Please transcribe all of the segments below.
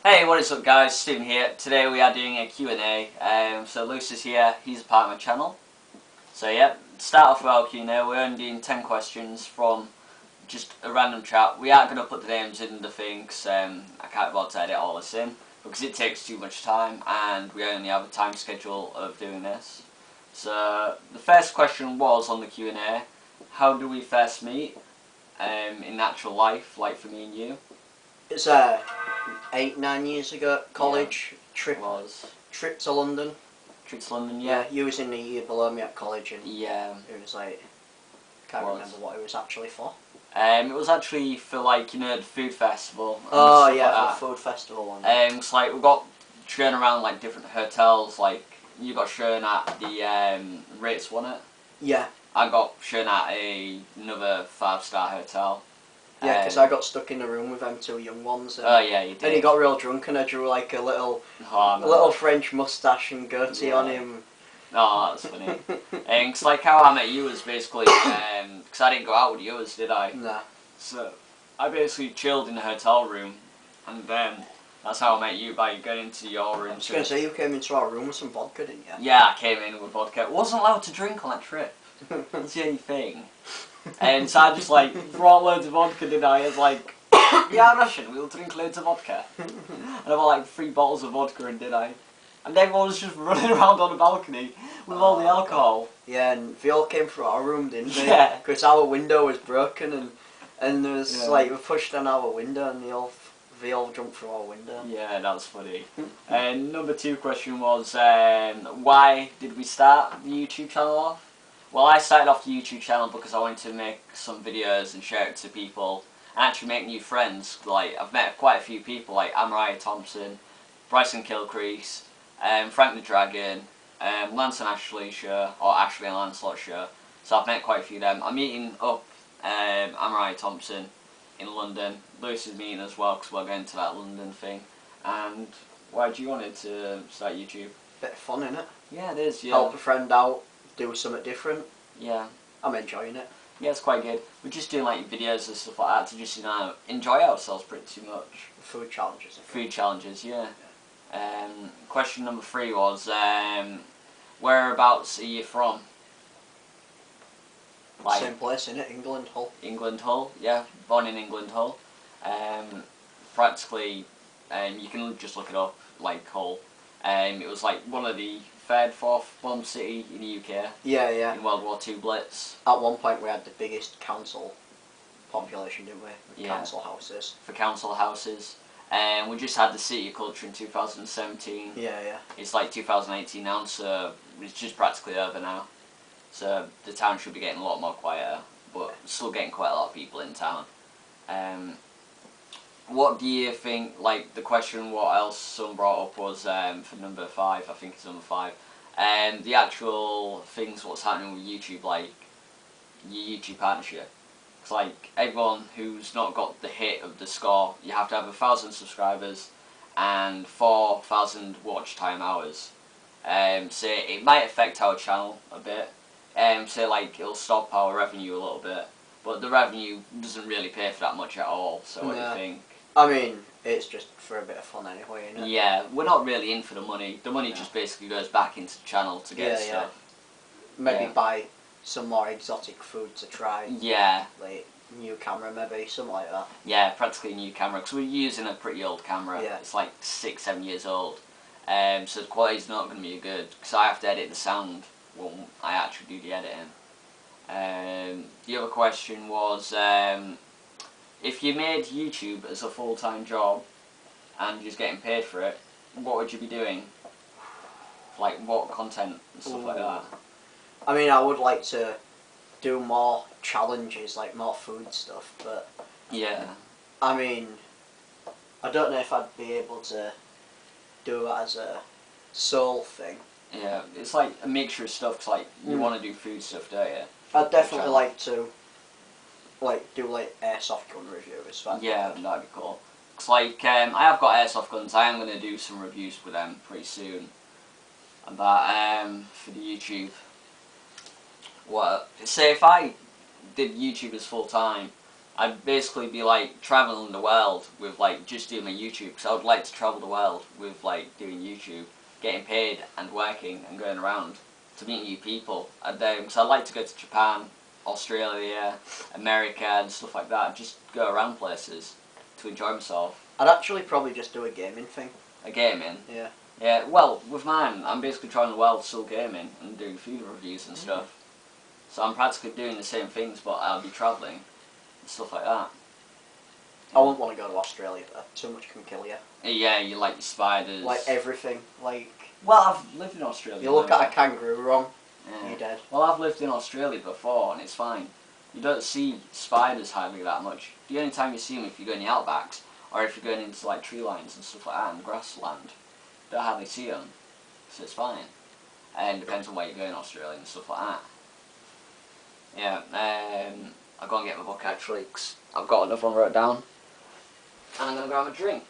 Hey, what is up guys, Steven here. Today we are doing a Q&A. So Lewis is here, he's a part of my channel. So yeah, start off with our Q&A. We're only doing 10 questions from just a random chat. We aren't going to put the names in the thing because I can't bother to edit all this in because it takes too much time and we only have a time schedule of doing this. So the first question was on the Q&A, how do we first meet in actual life, like for me and you? It's 8-9 years ago at college. Yeah, trip to London. Trip to London, yeah. You was in the year below me at college, and yeah, it was like, can't remember what it was actually for. It was actually for like, you know, the food festival. And oh yeah, like the food festival one. It's like we got shown around like different hotels. Like you got shown at the Ritz, wasn't it? Yeah. I got shown at another 5-star hotel. Yeah, because I got stuck in the room with them two young ones. And, oh yeah, you did. And he got real drunk, and I drew like a little French moustache and goatee on him. Oh, that's funny. Cause like how I met you was basically because I didn't go out with yours, did I? Nah. So I basically chilled in the hotel room, and then that's how I met you, by going into your room. I was going to say, you came into our room with some vodka, didn't you? Yeah, I came in with vodka. Wasn't allowed to drink on that trip. That's the only thing. And so I just like brought loads of vodka, didn't I? It's like, yeah, Russian, we'll drink loads of vodka. And I bought like 3 bottles of vodka in, did I? And everyone was just running around on the balcony with all the alcohol. Yeah, and they all came through our room, didn't they? Yeah. Because our window was broken, and there was like, we pushed down our window, and they all jumped through our window. Yeah, that's funny. And number 2 question was, why did we start the YouTube channel off? Well, I started off the YouTube channel because I wanted to make some videos and share it to people and actually make new friends. Like, I've met quite a few people like Amariah Thompson, Bryson Kilcrease, Frank the Dragon, Lance and Ashley Show, or Ashley and Lancelot Show. So I've met quite a few of them. I'm meeting up Amariah Thompson in London. Lewis is meeting as well because we're going to that London thing. And why do you want to start YouTube? Bit of fun, innit? Yeah, it is, yeah. Help a friend out, do something different. Yeah. I'm enjoying it. Yeah, it's quite good. We're just doing like videos and stuff like that to just, you know, enjoy ourselves pretty much. Food challenges. Food challenges, yeah. Question number 3 was, whereabouts are you from? Like, same place, innit? England, Hull. England, Hull, yeah. Born in England, Hull. Practically, you can just look it up, like Hull. It was like one of the 3rd, 4th bomb city in the UK. Yeah, yeah. In World War II Blitz. At one point we had the biggest council population, didn't we? With yeah. Council houses. For council houses. And we just had the city culture in 2017. Yeah, yeah. It's like 2018 now, so it's just practically over now. So the town should be getting a lot more quieter, but still getting quite a lot of people in town. What do you think, like the question what else someone brought up was for number 5, I think it's number 5, the actual things what's happening with YouTube, like your YouTube partnership. It's like everyone who's not got the hit of the score, you have to have 1,000 subscribers and 4,000 watch time hours. So it might affect our channel a bit, so like it'll stop our revenue a little bit, but the revenue doesn't really pay for that much at all, so what do you think? I mean, it's just for a bit of fun anyway, isn't it? Yeah, we're not really in for the money. The money just basically goes back into the channel to get stuff. Maybe buy some more exotic food to try. Yeah. Like, new camera maybe, something like that. Yeah, practically a new camera, because we're using a pretty old camera. Yeah. It's like 6-7 years old. So the quality's not going to be good, because I have to edit the sound when I actually do the editing. The other question was, if you made YouTube as a full-time job and you're just getting paid for it, what would you be doing? Like what content and stuff like that? I mean, I would like to do more challenges, like more food stuff, but yeah. I mean, I don't know if I'd be able to do it as a sole thing. Yeah, it's like a mixture of stuff, 'cause like you want to do food stuff, don't you? I'd definitely like to do like airsoft gun reviews. Yeah, that'd be cool. Cause like I have got airsoft guns. I am gonna do some reviews with them pretty soon. And that for the YouTube. What? Say if I did YouTube as full time, I'd basically be like traveling the world with like just doing my YouTube, because I would like to travel the world with like doing YouTube, getting paid and working and going around to meet new people. And because I'd like to go to Japan, Australia, America and stuff like that, just go around places to enjoy myself. I'd actually probably just do a gaming thing. A gaming? Yeah. Yeah, well, with mine, I'm basically traveling the world still gaming and doing food reviews and stuff. So I'm practically doing the same things, but I'll be travelling and stuff like that. I wouldn't want to go to Australia though. Too much can kill you. Yeah, you like your spiders. Like everything. Like. Well, I've lived in Australia. You look at a kangaroo wrong, yeah. you're dead. Well, I've lived in Australia before, and it's fine. You don't see spiders hardly that much. The only time you see them if you go in the outbacks, or if you're going into like tree lines and stuff like that in grassland. Don't hardly see them, so it's fine. And it depends on where you go in Australia and stuff like that. Yeah, I'll go and get my book actually, because I've got another one wrote down. And I'm going to grab a drink.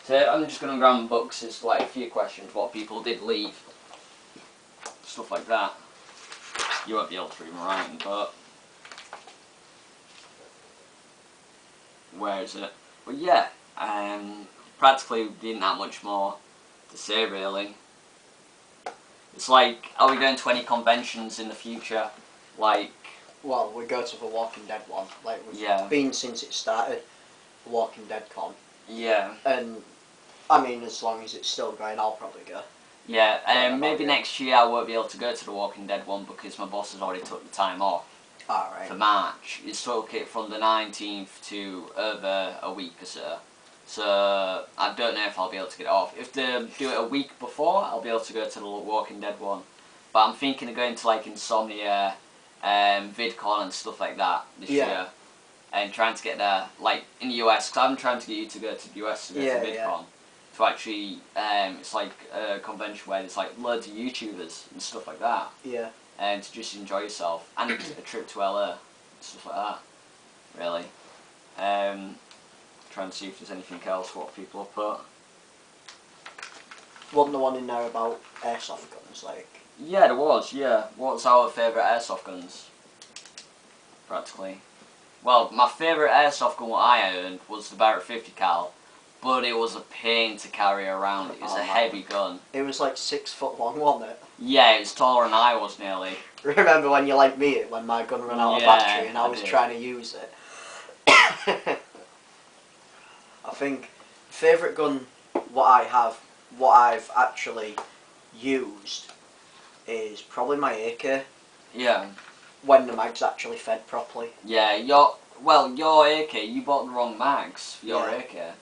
So I'm just going to grab my books. There's like a few questions, what people did leave. Stuff like that. You won't be able to read my writing, but... Where is it? But yeah, practically didn't have much more to say really. It's like, are we going to any conventions in the future? Like... Well, we go to the Walking Dead one. Like, we've yeah. been since it started, the Walking Dead con. Yeah. And, I mean, as long as it's still going, I'll probably go. Yeah, maybe next year I won't be able to go to the Walking Dead one because my boss has already took the time off. Alright. For March. He's took it from the 19th to over a week or so. So, I don't know if I'll be able to get it off. If they do it a week before, I'll be able to go to the Walking Dead one. But I'm thinking of going to like Insomnia, VidCon and stuff like that this year. And trying to get there, like in the US, because I'm trying to get you to go to the US to go to VidCon. Yeah. To actually, it's like a convention where there's like loads of YouTubers and stuff like that. Yeah. And to just enjoy yourself. And a trip to LA, stuff like that, really. Trying to see if there's anything else what people have put. Wasn't the one in there about airsoft guns, like? Yeah, there was, yeah. What's our favourite airsoft guns? Practically. Well, my favourite airsoft gun what I owned was the Barrett 50 cal, but it was a pain to carry around. It was a heavy gun. It was like 6 foot long, wasn't it? Yeah, it was taller than I was nearly. Remember when you like me, when my gun ran out of battery and I was trying to use it? I think favourite gun what I've actually used is probably my AK. Yeah. When the mag's actually fed properly. Yeah, your AK, you bought the wrong mags for your AK.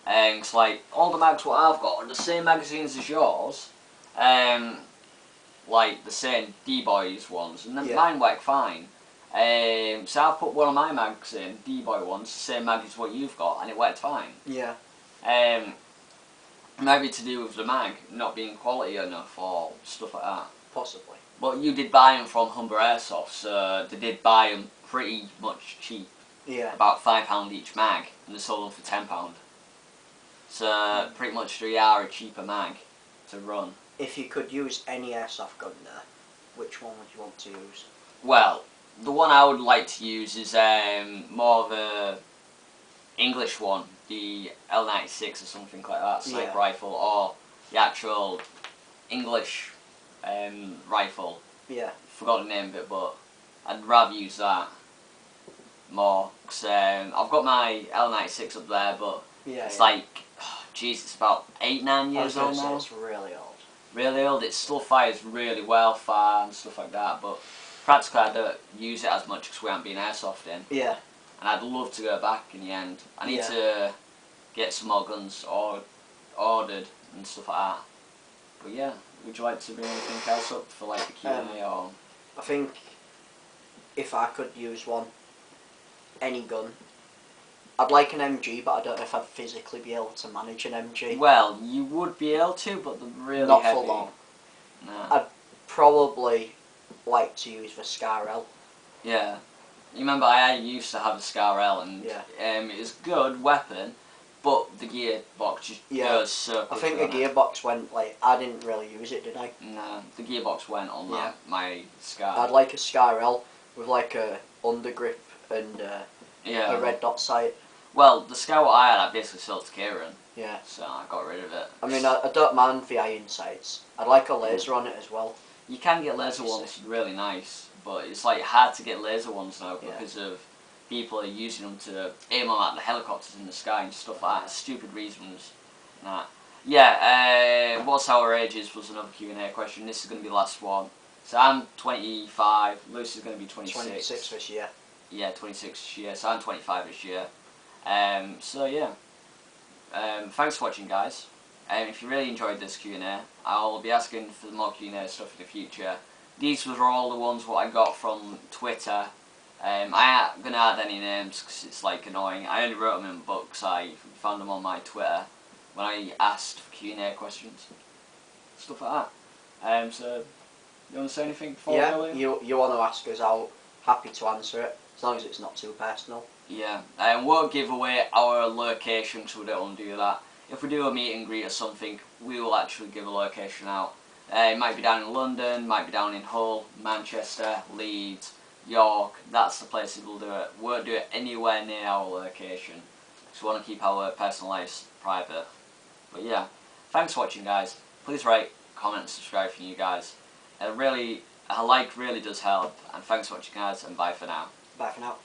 And it's like, all the mags what I've got are the same magazines as yours. Like the same D-Boys ones, and then mine work fine. So I've put one of my mags in, D-Boy ones, the same mag as what you've got, and it worked fine. Yeah. Maybe to do with the mag not being quality enough or stuff like that. Possibly. But you did buy them from Humber Airsoft, so they did buy them pretty much cheap. Yeah. About £5 each mag, and they sold them for £10. So pretty much they are a cheaper mag to run. If you could use any airsoft gun there, which one would you want to use? Well, the one I would like to use is more of a English one, the L96 or something like that, sniper rifle, or the actual English rifle. Yeah. Forgot the name of it, but I'd rather use that more, because I've got my L96 up there, but it's like, jeez, it's about 8-9 years old now. It's really old. Really old. It still fires really well, far and stuff like that, but practically I don't use it as much because we haven't been airsofting. Yeah. And I'd love to go back in the end. I need to get some more guns ordered and stuff like that. But yeah, would you like to bring anything else up for like the Q&A or? I think if I could use one, any gun, I'd like an MG, but I don't know if I'd physically be able to manage an MG. Well, you would be able to, but they're really not heavy. for long. Nah. I'd probably like to use the Scar L. Yeah. You remember I used to have a Scar L, and it's a good weapon, but the gearbox just goes so quickly. I think the gearbox went, like, I didn't really use it, did I? No, the gearbox went on my Scar. I'd like a Scar L, with like a undergrip and Yeah. a red dot sight. Well, the scout I had, I basically sold to Kieran. Yeah. So I got rid of it. I mean, I don't mind the iron sights. I'd like a laser on it as well. You can get laser ones really nice, but it's like hard to get laser ones now because of people are using them to aim on like the helicopters in the sky and stuff like that. Stupid reasons. Nah. Yeah, what's our ages was another Q&A question. This is going to be the last one. So I'm 25, Luce is going to be 26. 26 this year. Yeah, 26 this year, so I'm 25 this year. So yeah. Thanks for watching, guys. If you really enjoyed this Q&A, I'll be asking for more Q&A stuff in the future. These were all the ones what I got from Twitter. I ain't gonna add any names because it's like annoying. I only wrote them in books. I found them on my Twitter when I asked for Q&A questions, stuff like that. So you want to say anything before? Yeah, you want to ask us out? Happy to answer it as long as it's not too personal. Yeah, we'll give away our location, so we don't want to do that. If we do a meet and greet or something, we will actually give a location out. It might be down in London, might be down in Hull, Manchester, Leeds, York. That's the places we'll do it. We won't do it anywhere near our location, because we want to keep our personal lives private. But yeah, thanks for watching, guys. Please rate, comment, subscribe for you guys. A like really does help. And thanks for watching, guys, and bye for now. Bye for now.